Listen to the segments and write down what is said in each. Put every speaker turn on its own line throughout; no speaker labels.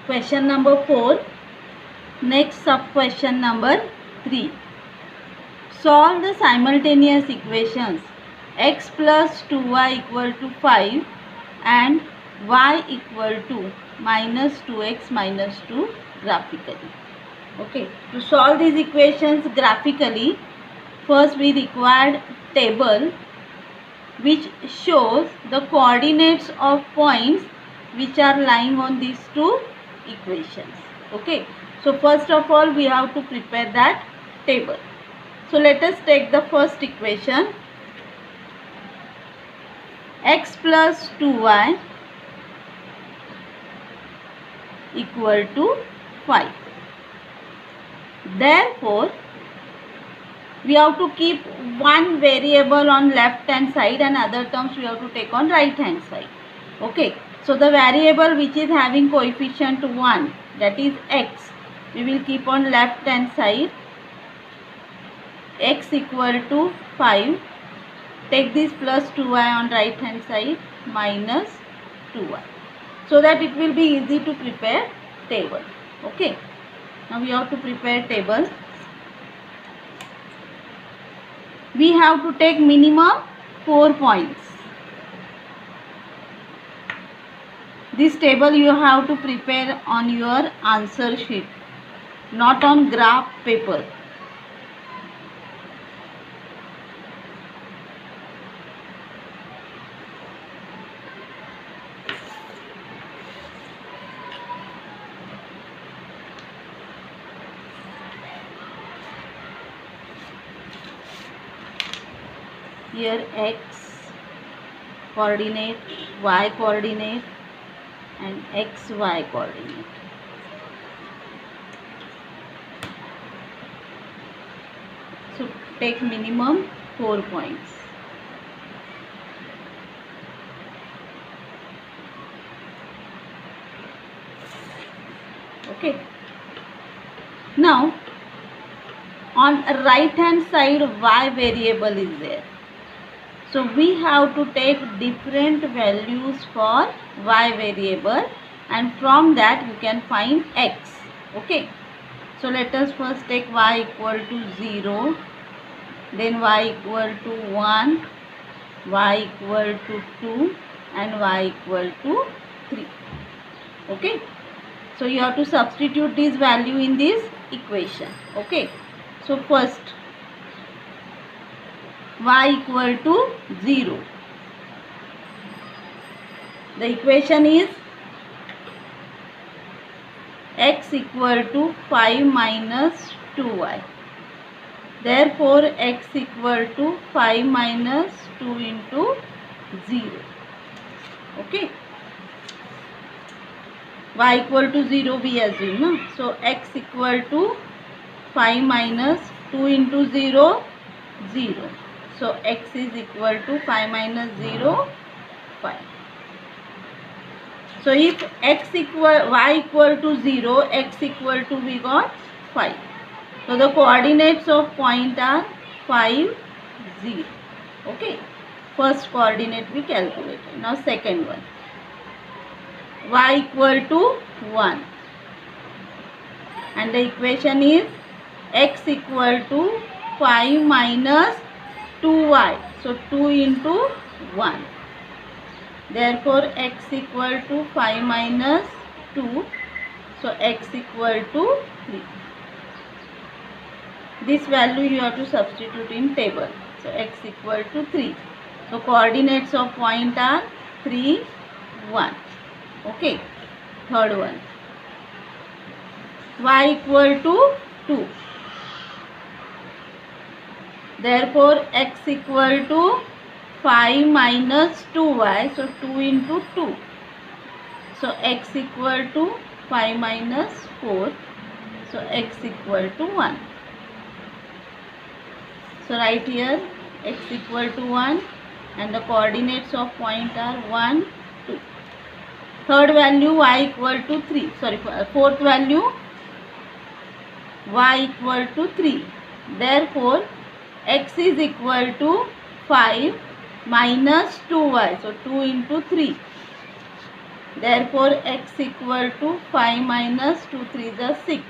Question number 4. Next sub question number 3. Solve the simultaneous equations x plus 2y equal to 5 and y equal to minus 2x minus 2 graphically. Okay, to solve these equations graphically, first we required table which shows the coordinates of points which are lying on these two equations. Okay, so first of all we have to prepare that table. So let us take the first equation, x plus 2y equal to 5. Therefore, we have to keep one variable on left hand side and other terms we have to take on right hand side. Okay, so the variable which is having coefficient 1, that is x, we will keep on left hand side, x equal to 5. Take this plus 2y on right hand side minus 2y, so that it will be easy to prepare table. Okay, now we have to prepare table. We have to take minimum 4 points. This table you have to prepare on your answer sheet, not on graph paper. Here x coordinate, y coordinate and xy coordinate. So take minimum 4 points. Okay. Now on right hand side y variable is there. So we have to take different values for y variable and from that you can find x. Okay. So let us first take y equal to 0, then y equal to 1, y equal to 2 and y equal to 3. Okay. So you have to substitute this value in this equation. Okay. So first y equal to 0. The equation is x equal to 5 minus 2y. Therefore, x equal to 5 minus 2 into 0. Okay. Y equal to 0 we assume. No? So, x equal to 5 minus 2 into 0, 0. So, x is equal to 5 minus 0, 5. So, if y equal to 0, x equal to we got 5. So, the coordinates of point are 5, 0. Okay. First coordinate we calculated. Now, second one. Y equal to 1. And the equation is x equal to 5 minus 2y. So 2 into 1. Therefore x equal to 5 minus 2. So x equal to 3. This value you have to substitute in table. So x equal to 3. So coordinates of point are 3, 1. Okay. Third one. Y equal to 2. Therefore, x equal to 5 minus 2y. So, 2 into 2. So, x equal to 5 minus 4. So, x equal to 1. So, write here x equal to 1 and the coordinates of point are 1, 2. Third value y equal to 3. Sorry, fourth value y equal to 3. Therefore, x is equal to 5 minus 2y. So 2 into 3. Therefore x equal to 5 minus 2 3 is 6.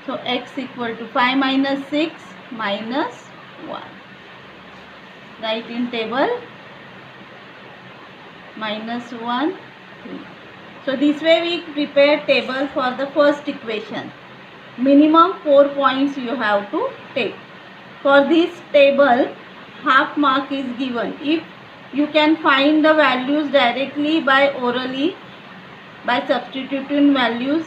So x equal to 5 minus 6 minus 1. Write in table minus 1 3. So this way we prepare table for the first equation. Minimum 4 points you have to take. For this table half mark is given if you can find the values directly by orally by substituting values.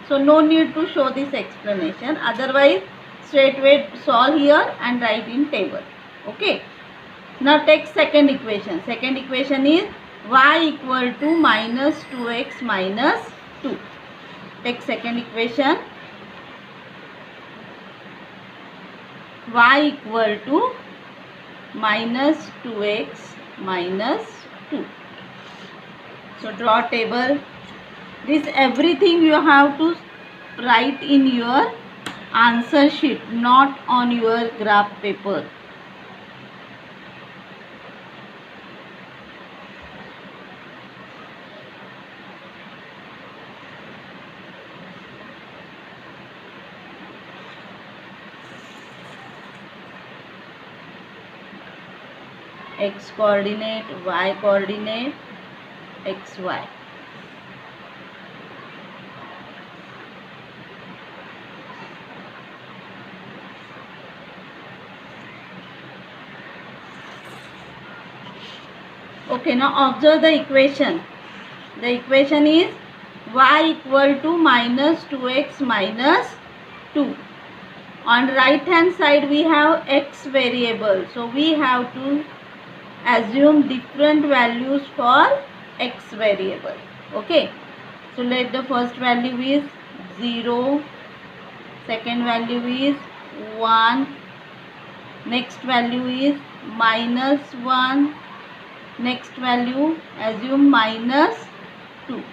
So no need to show this explanation. Otherwise straightway solve here and write in table. Okay. Now take second equation. Second equation is y equal to minus 2x minus 2. Take second equation. Y equal to minus 2x minus 2. So draw table. This everything you have to write in your answer sheet, not on your graph paper. X coordinate, y coordinate, xy. Okay, now observe the equation. The equation is y equal to minus 2x minus 2. On right hand side we have x variable. So we have to assume different values for x variable. Okay. So let the first value is 0. Second value is 1. Next value is minus 1. Next value assume minus 2.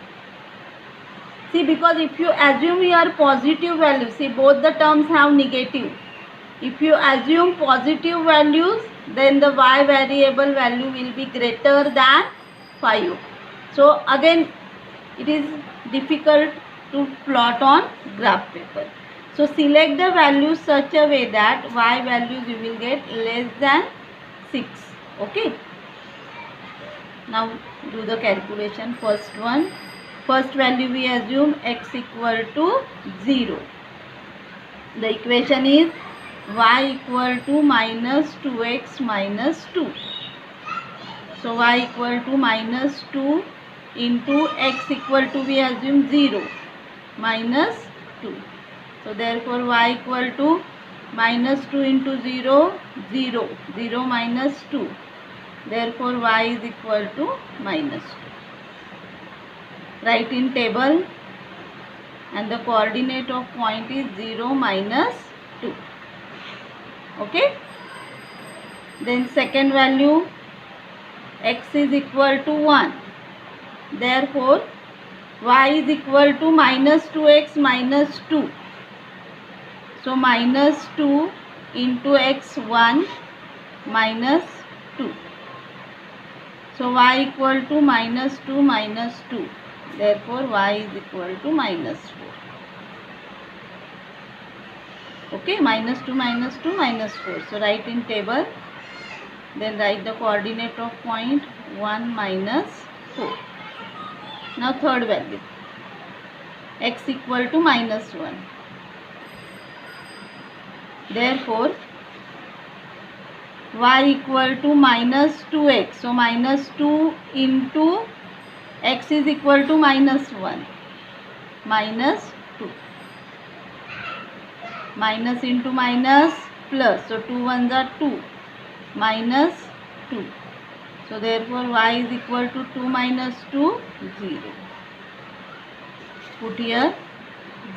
See, because if you assume here positive value, see both the terms have negative. If you assume positive values, then the y variable value will be greater than 5. So again it is difficult to plot on graph paper. So select the values such a way that y values you will get less than 6. Okay. Now do the calculation. First one. First value we assume x equal to 0. The equation is y equal to minus 2x minus 2. So y equal to minus 2 into x equal to we assume 0 minus 2. So therefore y equal to minus 2 into 0, 0, 0 minus 2. Therefore y is equal to minus 2. Write in table and the coordinate of point is 0 minus 2. Okay. Then second value x is equal to 1. Therefore y is equal to minus 2x minus 2. So minus 2 into x1 minus 2. So y equal to minus 2 minus 2. Therefore y is equal to minus 4. Okay, minus 2 minus 2 minus 4. So write in table. Then write the coordinate of point 1 minus 4. Now third value. X equal to minus 1. Therefore y equal to minus 2x. So minus 2 into x is equal to minus 1. Minus 2. Minus into minus plus. So 2 ones are 2. Minus 2. So therefore y is equal to 2 minus 2, 0. Put here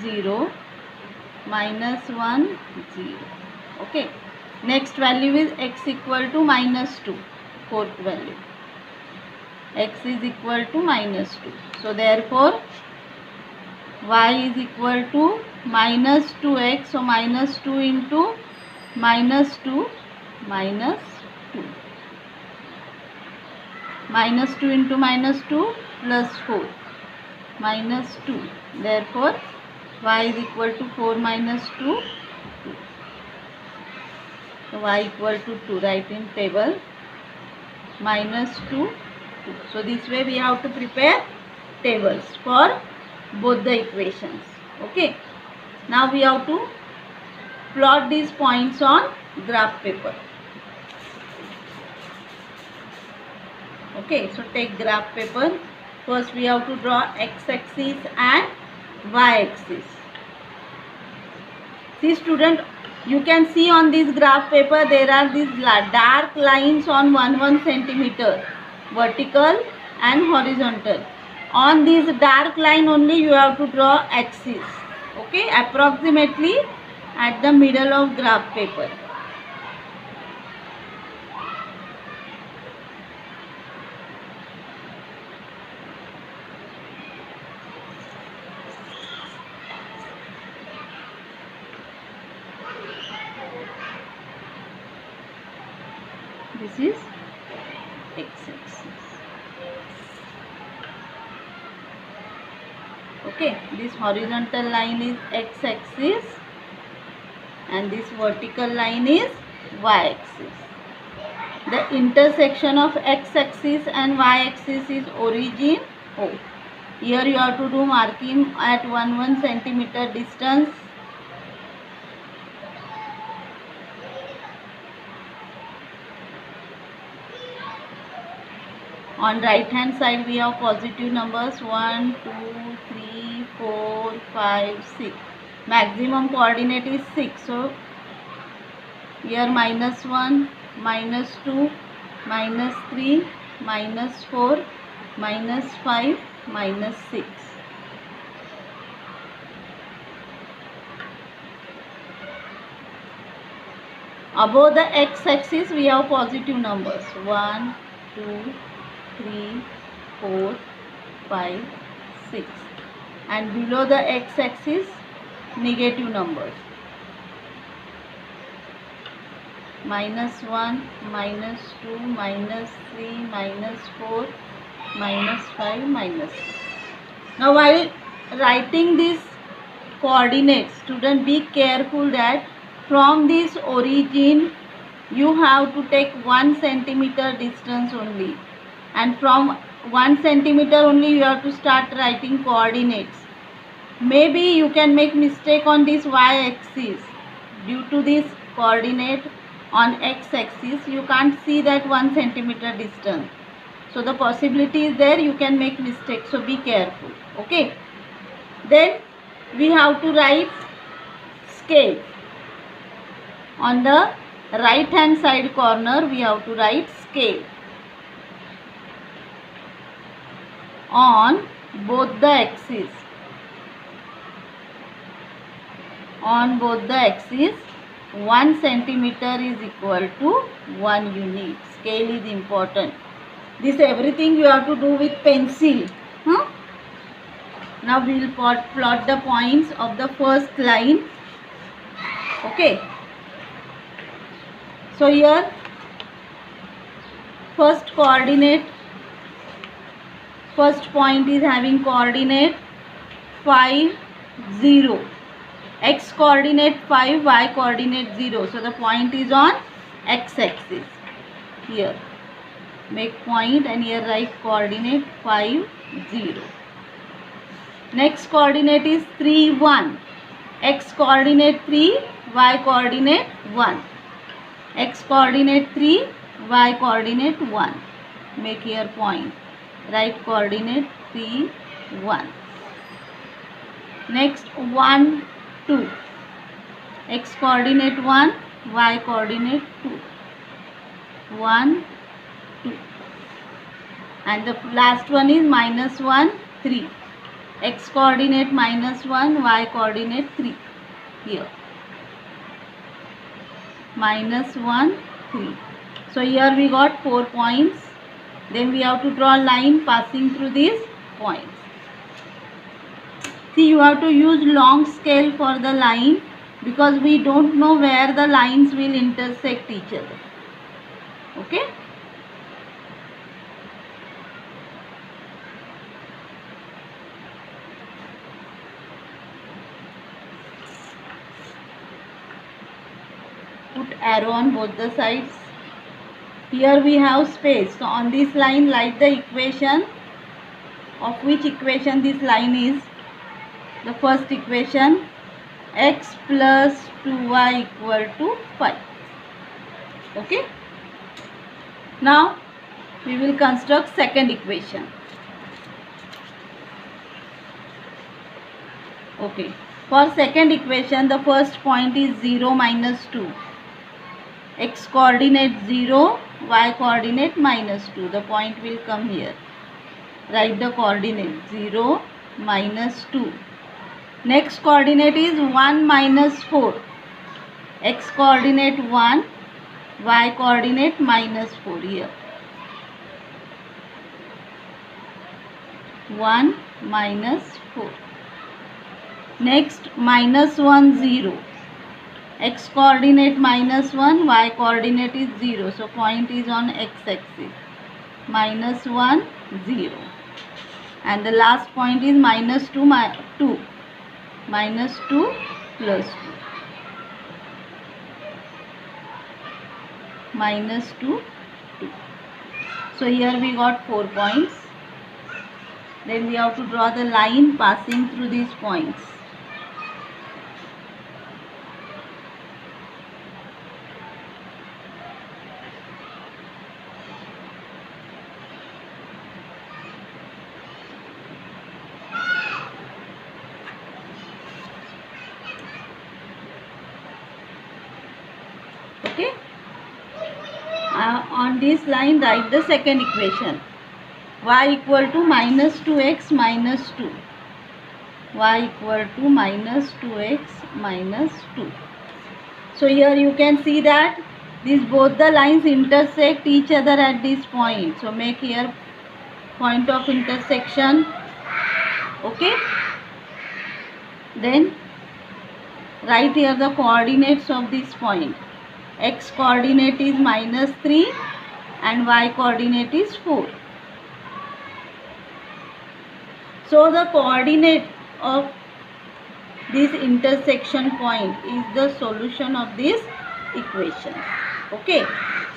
0. Minus 1, 0. Okay. Next value is x equal to minus 2. Fourth value. X is equal to minus 2. So therefore y is equal to minus 2x. So minus 2 into minus 2 minus 2. minus 2 into minus 2 plus 4 minus 2. Therefore y is equal to 4 minus 2. So y equal to 2. Write in table minus 2, 2. So this way we have to prepare tables for both the equations. Okay. Now we have to plot these points on graph paper. Okay, so take graph paper. First we have to draw x-axis and y-axis. See student, you can see on this graph paper there are these dark lines on 1 centimeter, vertical and horizontal. On this dark line only you have to draw axis. Okay, approximately at the middle of graph paper. This is x-axis. Okay, this horizontal line is x-axis and this vertical line is y-axis. The intersection of x-axis and y-axis is origin O. Here you have to do marking at 1 centimeter distance. On right hand side we have positive numbers 1, 2, 3, 4, 5, 6. Maximum coordinate is 6. So here minus 1, minus 2, minus 3, minus 4, minus 5, minus 6. Above the x-axis we have positive numbers 1, 2, 3, 4, 5, 6, and below the x-axis negative numbers minus 1, minus 2, minus 3, minus 4, minus 5, minus 6. Now while writing these coordinates, student, be careful that from this origin you have to take 1 centimeter distance only, and from 1 centimeter only you have to start writing coordinates. Maybe you can make mistake on this y-axis. Due to this coordinate on x-axis you can't see that 1 centimeter distance. So the possibility is there, you can make mistake. So be careful. Okay. Then we have to write scale. On the right hand side corner we have to write scale. On both the axes. On both the axes 1 centimeter is equal to 1 unit. Scale is important. This everything you have to do with pencil. Now we will plot the points of the first line. Okay. So here first coordinate, first point is having coordinate 5, 0. X coordinate 5, y coordinate 0. So the point is on x-axis. Here make point and here write coordinate 5, 0. Next coordinate is 3, 1. X coordinate 3, y coordinate 1. X coordinate 3, y coordinate 1. Make here point. Write coordinate 3, 1. Next 1, 2. X coordinate 1, y coordinate 2. 1, 2. And the last one is minus 1, 3. X coordinate minus 1, y coordinate 3. Here. Minus 1, 3. So here we got 4 points. Then we have to draw a line passing through these points. See, you have to use long scale for the line because we don't know where the lines will intersect each other. Okay. arrow on both the sides. Here we have space. So on this line, write the equation. Of which equation this line is? The first equation, x plus 2y equal to 5. Okay. Now we will construct second equation. Okay. For second equation, the first point is 0 minus 2. X coordinate 0, y coordinate minus 2. The point will come here. Write the coordinate 0 minus 2. Next coordinate is 1 minus 4. X coordinate 1, y coordinate minus 4 here. 1 minus 4. Next minus 1, 0. X coordinate minus 1, y coordinate is 0. So point is on x axis. Minus 1, 0. And the last point is minus 2, 2. Minus 2 plus 2. Minus 2, 2. So here we got 4 points. Then we have to draw the line passing through these points. Okay. On this line, write the second equation. Y equal to minus 2x minus 2. Y equal to minus 2x minus 2. So here you can see that these both the lines intersect each other at this point. So make here point of intersection. Okay. Then write here the coordinates of this point. X coordinate is minus 3 and y coordinate is 4. So the coordinate of this intersection point is the solution of this equation. Okay.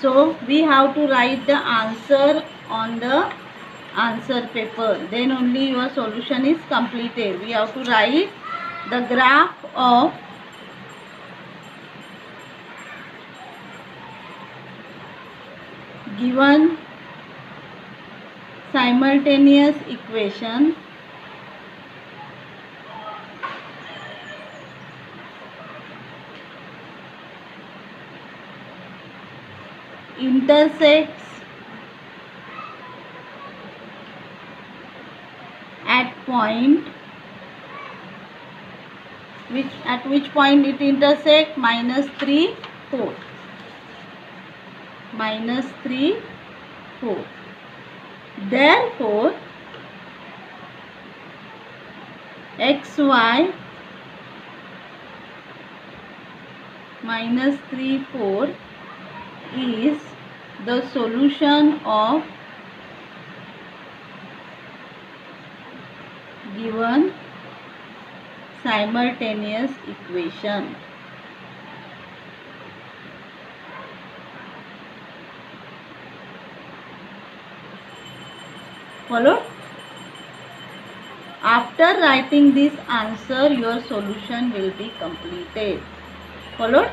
So we have to write the answer on the answer paper. Then only your solution is completed. We have to write the graph of given simultaneous equation intersects at point which point it intersect? Minus 3, 4. Minus 3, 4. Therefore, xy minus 3, 4 is the solution of given simultaneous equation. Followed? After writing this answer, your solution will be completed. Followed?